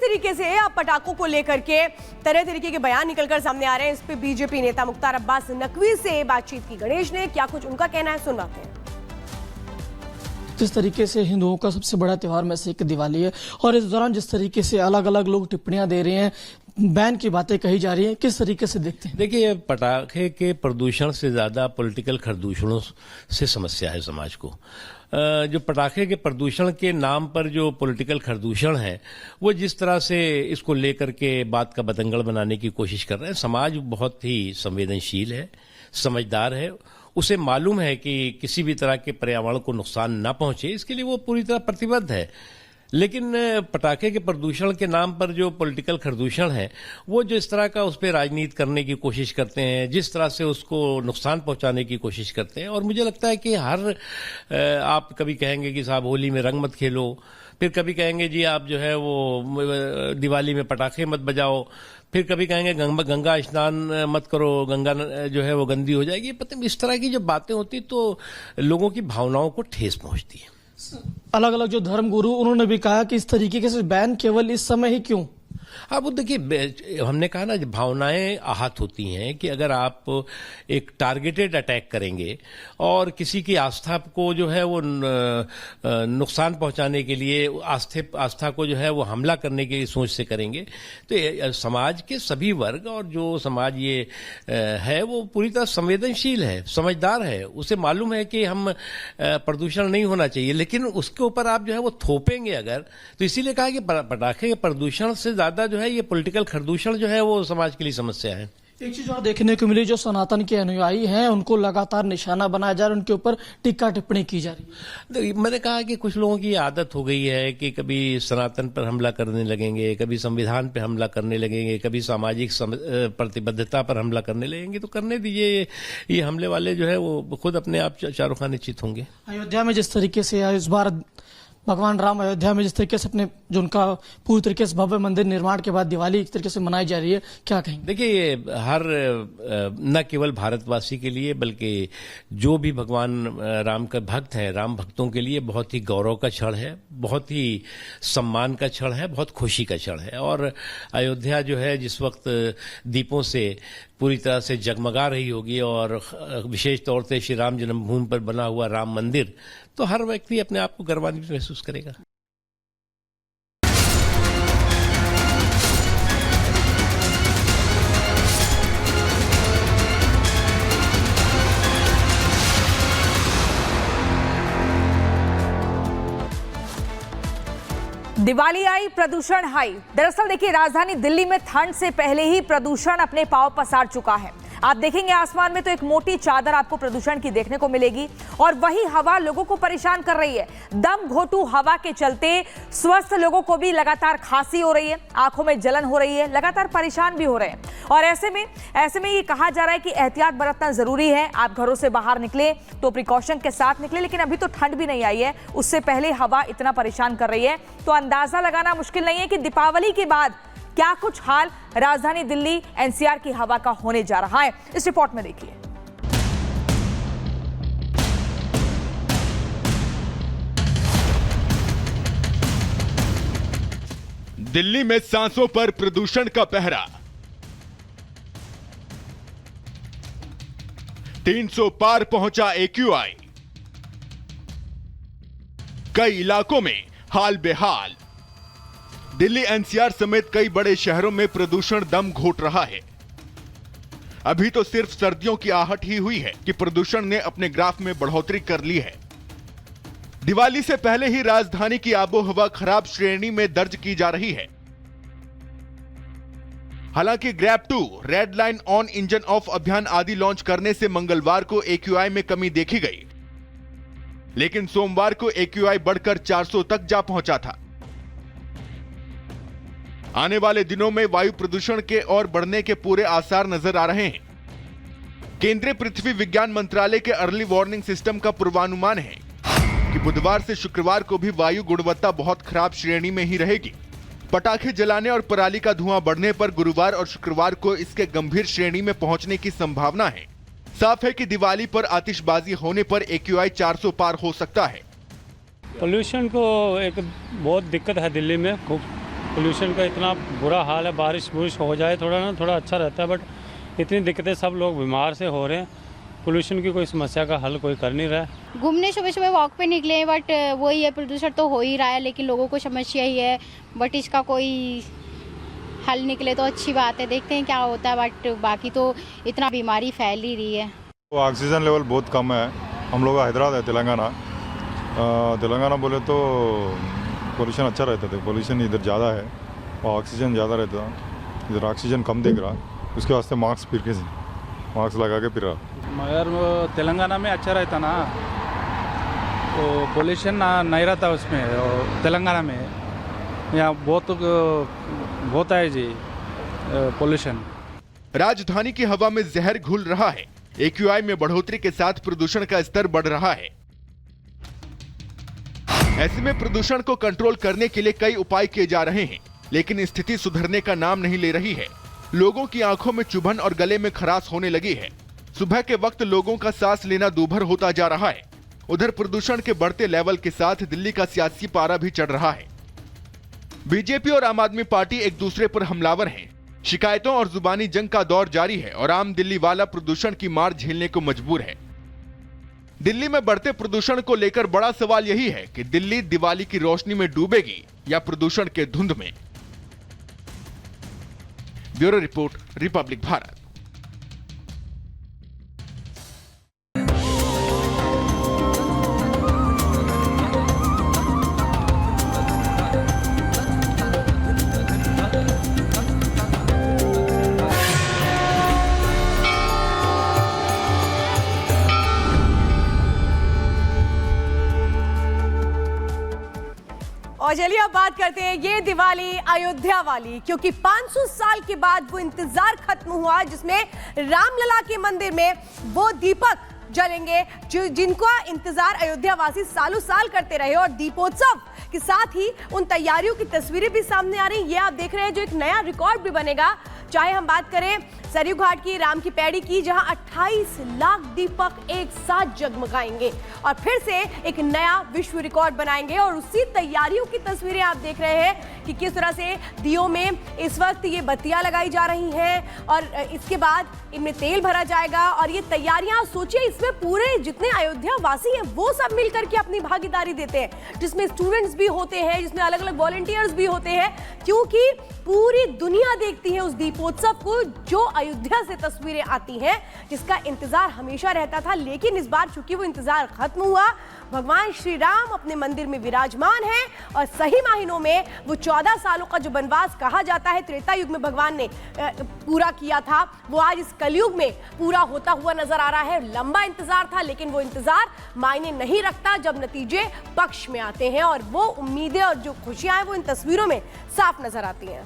तरीके से आप पटाखों को लेकर के तरह तरीके के बयान निकलकर सामने आ रहे हैं। इस पे बीजेपी नेता मुख्तार अब्बास नकवी से बातचीत की गणेश ने, क्या कुछ उनका कहना है, सुनवाते हैं। जिस तरीके से हिंदुओं का सबसे बड़ा त्योहार में से एक दिवाली है और इस दौरान जिस तरीके से अलग अलग लोग टिप्पणियां दे रहे हैं, बैन की बातें कही जा रही हैं, किस तरीके से देखते हैं? देखिए, पटाखे के प्रदूषण से ज्यादा पॉलिटिकल खरदूषणों से समस्या है समाज को। जो पटाखे के प्रदूषण के नाम पर जो पॉलिटिकल खरदूषण है, वो जिस तरह से इसको लेकर के बात का बतंगड़ बनाने की कोशिश कर रहे हैं। समाज बहुत ही संवेदनशील है, समझदार है, उसे मालूम है कि किसी भी तरह के पर्यावरण को नुकसान न पहुंचे, इसके लिए वो पूरी तरह प्रतिबद्ध है। लेकिन पटाखे के प्रदूषण के नाम पर जो पॉलिटिकल खरदूषण है, वो जो इस तरह का उस पर राजनीति करने की कोशिश करते हैं, जिस तरह से उसको नुकसान पहुंचाने की कोशिश करते हैं। और मुझे लगता है कि आप कभी कहेंगे कि साहब होली में रंग मत खेलो, फिर कभी कहेंगे जी आप जो है वो दिवाली में पटाखे मत बजाओ, फिर कभी कहेंगे गंगा स्नान मत करो, गंगा जो है वो गंदी हो जाएगी। पता इस तरह की जब बातें होती तो लोगों की भावनाओं को ठेस पहुंचती है। अलग अलग जो धर्म गुरु, उन्होंने भी कहा कि इस तरीके से बैन केवल इस समय ही क्यों? अब देखिए, हमने कहा ना, भावनाएं आहत होती हैं कि अगर आप एक टारगेटेड अटैक करेंगे और किसी की आस्था को जो है वो नुकसान पहुंचाने के लिए, आस्था को जो है वो हमला करने की सोच से करेंगे, तो समाज के सभी वर्ग और जो समाज ये है वो पूरी तरह संवेदनशील है, समझदार है, उसे मालूम है कि हम प्रदूषण नहीं होना चाहिए। लेकिन उसके ऊपर आप जो है वो थोपेंगे अगर, तो इसीलिए कहा कि पटाखे के प्रदूषण से ज्यादा जो है ये पॉलिटिकल खरदूषण जो है वो समाज के लिए समस्या है। एक चीज और देखने को मिली, जो सनातन के अनुयायी हैं उनको लगातार निशाना बनाया जा रहा है, उनके ऊपर टीका टिप्पणी की जा रही है। मैंने कहा कि कुछ लोगों की आदत हो गई है कि कभी सनातन पर हमला करने लगेंगे, कभी संविधान पर हमला करने लगेंगे, कभी सामाजिक प्रतिबद्धता पर हमला करने लगेंगे। तो करने दीजिए, ये हमले वाले जो है वो खुद अपने आप चारों खाने चित होंगे। अयोध्या में जिस तरीके से इस बार भगवान राम अयोध्या में जिस तरीके से अपने जो उनका पूरी तरीके से भव्य मंदिर निर्माण के बाद दिवाली एक तरीके से मनाई जा रही है, क्या कहेंगे? देखिए, ये न केवल भारतवासी के लिए बल्कि जो भी भगवान राम का भक्त हैं, राम भक्तों के लिए बहुत ही गौरव का क्षण है, बहुत ही सम्मान का क्षण है, बहुत खुशी का क्षण है। और अयोध्या जो है जिस वक्त दीपों से पूरी तरह से जगमगा रही होगी और विशेष तौर से श्री राम जन्मभूमि पर बना हुआ राम मंदिर, तो हर व्यक्ति अपने आप को गर्वान्वित महसूस करेगा। दिवाली आई, प्रदूषण हाई। दरअसल देखिए, राजधानी दिल्ली में ठंड से पहले ही प्रदूषण अपने पांव पसार चुका है। आप देखेंगे आसमान में तो एक मोटी चादर आपको प्रदूषण की देखने को मिलेगी और वही हवा लोगों को परेशान कर रही है। दम घोटू हवा के चलते स्वस्थ लोगों को भी लगातार खांसी हो रही है, आंखों में जलन हो रही है, लगातार परेशान भी हो रहे हैं। और ऐसे में ये कहा जा रहा है कि एहतियात बरतना जरूरी है। आप घरों से बाहर निकले तो प्रिकॉशन के साथ निकले, लेकिन अभी तो ठंड भी नहीं आई है, उससे पहले हवा इतना परेशान कर रही है तो अंदाजा लगाना मुश्किल नहीं है कि दीपावली के बाद क्या कुछ हाल राजधानी दिल्ली एनसीआर की हवा का होने जा रहा है। इस रिपोर्ट में देखिए। दिल्ली में सांसों पर प्रदूषण का पहरा, 300 पार पहुंचा AQI, कई इलाकों में हाल बेहाल। दिल्ली एनसीआर समेत कई बड़े शहरों में प्रदूषण दम घोट रहा है। अभी तो सिर्फ सर्दियों की आहट ही हुई है कि प्रदूषण ने अपने ग्राफ में बढ़ोतरी कर ली है। दिवाली से पहले ही राजधानी की आबोहवा खराब श्रेणी में दर्ज की जा रही है। हालांकि grab 2, red line on, engine of अभियान आदि लॉन्च करने से मंगलवार को AQI में कमी देखी गई, लेकिन सोमवार को AQI बढ़कर 400 तक जा पहुंचा था। आने वाले दिनों में वायु प्रदूषण के और बढ़ने के पूरे आसार नजर आ रहे हैं। केंद्रीय पृथ्वी विज्ञान मंत्रालय के अर्ली वार्निंग सिस्टम का पूर्वानुमान है कि बुधवार से शुक्रवार को भी वायु गुणवत्ता बहुत खराब श्रेणी में ही रहेगी। पटाखे जलाने और पराली का धुआं बढ़ने पर गुरुवार और शुक्रवार को इसके गंभीर श्रेणी में पहुंचने की संभावना है। साफ है कि दिवाली पर आतिशबाजी होने पर AQI 400 पार हो सकता है। पोल्यूशन को एक बहुत दिक्कत है दिल्ली में, खूब पोल्यूशन का इतना बुरा हाल है। बारिश हो जाए थोड़ा ना, थोड़ा अच्छा रहता है, बट इतनी दिक्कतें, सब लोग बीमार से हो रहे हैं। पोल्यूशन की कोई समस्या का हल कोई कर नहीं रहा है। घूमने सुबह सुबह वॉक पे निकले हैं, बट वही है, प्रदूषण तो हो ही रहा है, लेकिन लोगों को समस्या ही है। बट इसका कोई हल निकले तो अच्छी बात है, देखते हैं क्या होता है। बट बाकी तो इतना बीमारी फैल ही रही है। ऑक्सीजन लेवल बहुत कम है। हम लोग हैदराबाद है, तेलंगाना बोले तो पोल्यूशन अच्छा रहता था। पोल्यूशन इधर ज़्यादा है और ऑक्सीजन ज़्यादा रहता, इधर ऑक्सीजन कम दिख रहा। उसके वास्ते मास्क लगा के फिर रहा। मगर वो तेलंगाना में अच्छा रहता ना, तो पोल्यूशन नहीं रहता उसमें। और तेलंगाना में यहाँ बहुत है जी पोल्यूशन। राजधानी की हवा में जहर घुल रहा है। AQI में बढ़ोतरी के साथ प्रदूषण का स्तर बढ़ रहा है। ऐसे में प्रदूषण को कंट्रोल करने के लिए कई उपाय किए जा रहे हैं, लेकिन स्थिति सुधरने का नाम नहीं ले रही है। लोगों की आंखों में चुभन और गले में खराश होने लगी है। सुबह के वक्त लोगों का सांस लेना दूभर होता जा रहा है। उधर प्रदूषण के बढ़ते लेवल के साथ दिल्ली का सियासी पारा भी चढ़ रहा है। बीजेपी और आम आदमी पार्टी एक दूसरे पर हमलावर हैं। शिकायतों और जुबानी जंग का दौर जारी है और आम दिल्ली वाला प्रदूषण की मार झेलने को मजबूर है। दिल्ली में बढ़ते प्रदूषण को लेकर बड़ा सवाल यही है कि दिल्ली दिवाली की रोशनी में डूबेगी या प्रदूषण के धुंध में। Bureau report, Republic Bharat. और चलिए अब बात करते हैं ये दिवाली अयोध्या वाली, क्योंकि 500 साल के बाद वो इंतजार खत्म हुआ जिसमें रामलला के मंदिर में वो दीपक जलेंगे जिनका इंतजार अयोध्या वासी सालों साल करते रहे। और दीपोत्सव के साथ ही उन तैयारियों की तस्वीरें भी सामने आ रही हैं। ये आप देख रहे हैं जो एक नया रिकॉर्ड भी बनेगा। चाहे हम बात करें सरयू घाट की, राम की पैड़ी की, जहां 28 लाख दीपक एक साथ जगमगाएंगे और फिर से एक नया विश्व रिकॉर्ड बनाएंगे। और उसी तैयारियों की तस्वीरें आप देख रहे हैं कि किस तरह से दियों में इस वक्त ये बत्तियां लगाई जा रही हैं और इसके बाद इनमें तेल भरा जाएगा। और ये तैयारियां सोचिए, इसमें पूरे जितने अयोध्या वासी हैं वो सब मिलकर के अपनी भागीदारी देते हैं, जिसमें स्टूडेंट्स भी होते हैं, जिसमें अलग अलग वॉलंटियर्स भी होते हैं, क्योंकि पूरी दुनिया देखती है उस दीपोत्सव को जो अयोध्या से तस्वीरें आती हैं, जिसका इंतजार हमेशा रहता था। लेकिन इस बार चूंकि वो इंतजार खत्म हुआ, भगवान श्री राम अपने मंदिर में विराजमान हैं और सही मायनों में वो 14 सालों का जो वनवास कहा जाता है त्रेता युग में भगवान ने पूरा किया था, वो आज इस कलयुग में पूरा होता हुआ नजर आ रहा है। लंबा इंतजार था, लेकिन वो इंतजार मायने नहीं रखता जब नतीजे पक्ष में आते हैं और वो उम्मीदें और जो खुशियां हैं वो इन तस्वीरों में साफ नजर आती हैं।